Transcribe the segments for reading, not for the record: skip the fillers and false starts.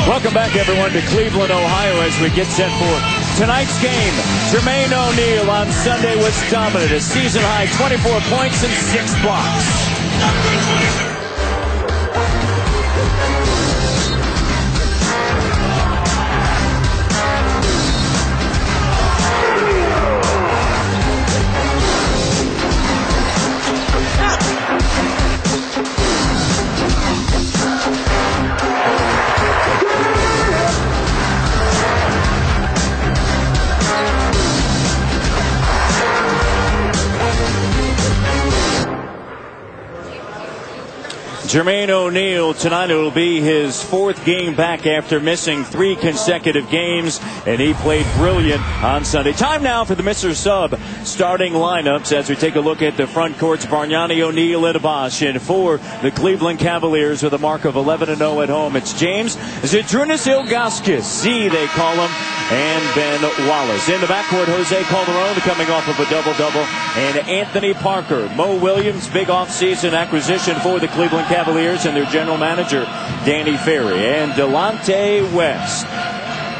Welcome back, everyone, to Cleveland, Ohio, as we get set for tonight's game. Jermaine O'Neal on Sunday was dominant. A season-high 24 points and 6 blocks. Jermaine O'Neal, tonight it will be his 4th game back after missing 3 consecutive games, and he played brilliant on Sunday. Time now for the Mr. Sub starting lineups as we take a look at the front courts. Bargnani, O'Neal, and Bosch. And for the Cleveland Cavaliers with a mark of 11-0 at home, it's James Zydrunas Ilgauskas, Z they call him, and Ben Wallace. In the backcourt, Jose Calderon coming off of a double-double, and Anthony Parker. Mo Williams, big offseason acquisition for the Cleveland Cavaliers, and their general manager, Danny Ferry. And Delonte West.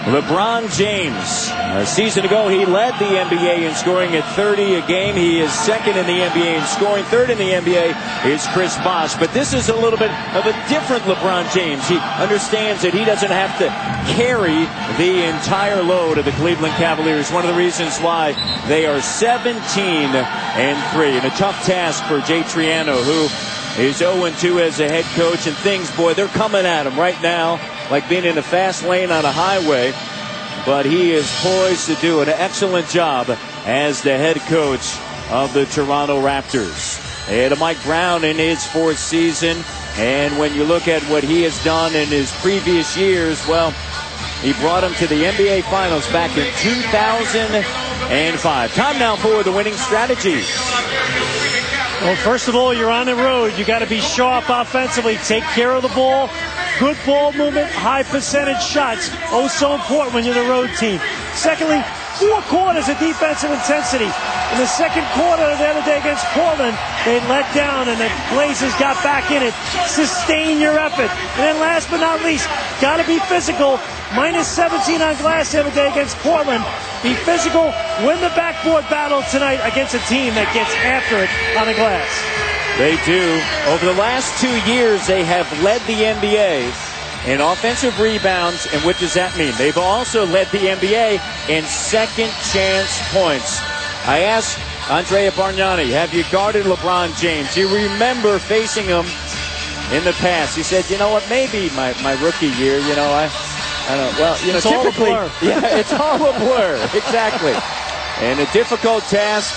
LeBron James. A season ago, he led the NBA in scoring at 30 a game. He is 2nd in the NBA in scoring. 3rd in the NBA is Chris Bosh. But this is a little bit of a different LeBron James. He understands that he doesn't have to carry the entire load of the Cleveland Cavaliers. One of the reasons why they are 17-3. And a tough task for Jay Triano, who is 0-2 as a head coach. And things, boy, they're coming at him right now like being in a fast lane on a highway. But he is poised to do an excellent job as the head coach of the Toronto Raptors. And Mike Brown in his 4th season. And when you look at what he has done in his previous years, well, he brought him to the NBA Finals back in 2005. Time now for the winning strategy. Well, first of all, you're on the road. You got to be sharp offensively. Take care of the ball. Good ball movement, high percentage shots. Oh, so important when you're the road team. Secondly, 4 quarters of defensive intensity. In the second quarter the other day against Portland, they let down and the Blazers got back in it. Sustain your effort. And then last but not least, got to be physical. Minus 17 on glass the other day against Portland. Be physical. Win the backboard battle tonight against a team that gets after it on the glass. They do. Over the last 2 years, they have led the NBA in offensive rebounds. And what does that mean? They've also led the NBA in second chance points. I asked Andrea Bargnani, have you guarded LeBron James? Do you remember facing him in the past? He said, you know what, maybe my rookie year, you know, I don't know. Well, you know, it's typically, all a blur. Yeah, it's all a blur. Exactly. And a difficult task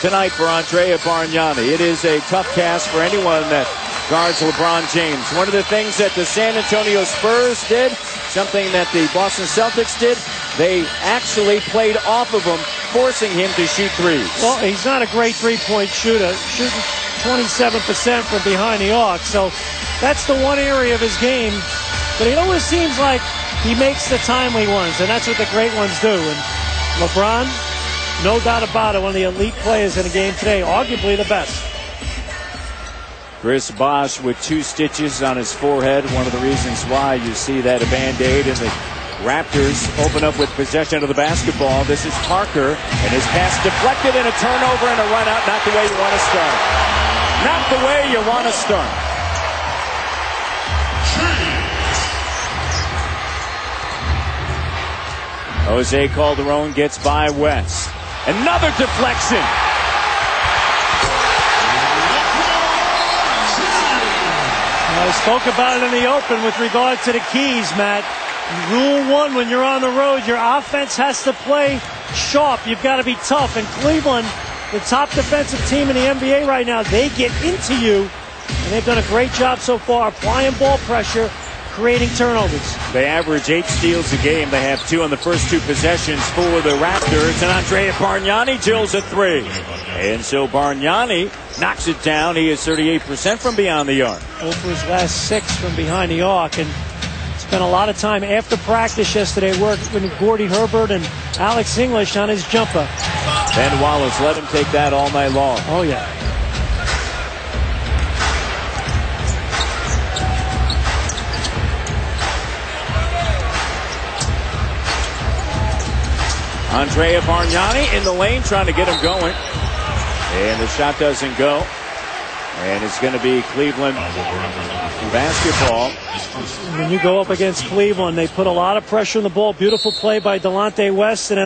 tonight for Andrea Bargnani. It is a tough task for anyone that guards LeBron James. One of the things that the San Antonio Spurs did, something that the Boston Celtics did, they actually played off of him, forcing him to shoot threes. Well, he's not a great three-point shooter, shooting 27% from behind the arc. So that's the one area of his game. But it always seems like he makes the timely ones, and that's what the great ones do. And LeBron, no doubt about it, one of the elite players in the game today, arguably the best. Chris Bosh with 2 stitches on his forehead. One of the reasons why you see that a Band-Aid. And the Raptors open up with possession of the basketball. This is Parker, and his pass deflected and a turnover and a run out. Not the way you want to start. Not the way you want to start. Jose Calderon gets by West. Another deflection. I spoke about it in the open with regard to the keys, Matt. Rule 1, when you're on the road, your offense has to play sharp. You've got to be tough. And Cleveland, the top defensive team in the NBA right now, they get into you. And they've done a great job so far applying ball pressure, creating turnovers. They average 8 steals a game. They have 2 on the first 2 possessions for the Raptors. And Andrea Bargnani drills a 3. And so Bargnani knocks it down. He is 38% from beyond the arc. Over his last 6 from behind the arc. And spent a lot of time after practice yesterday working with Gordy Herbert and Alex English on his jumper. Ben Wallace let him take that all night long. Oh, yeah. Andrea Bargnani in the lane trying to get him going. And the shot doesn't go. And it's going to be Cleveland basketball. When you go up against Cleveland, they put a lot of pressure on the ball. Beautiful play by Delonte West. And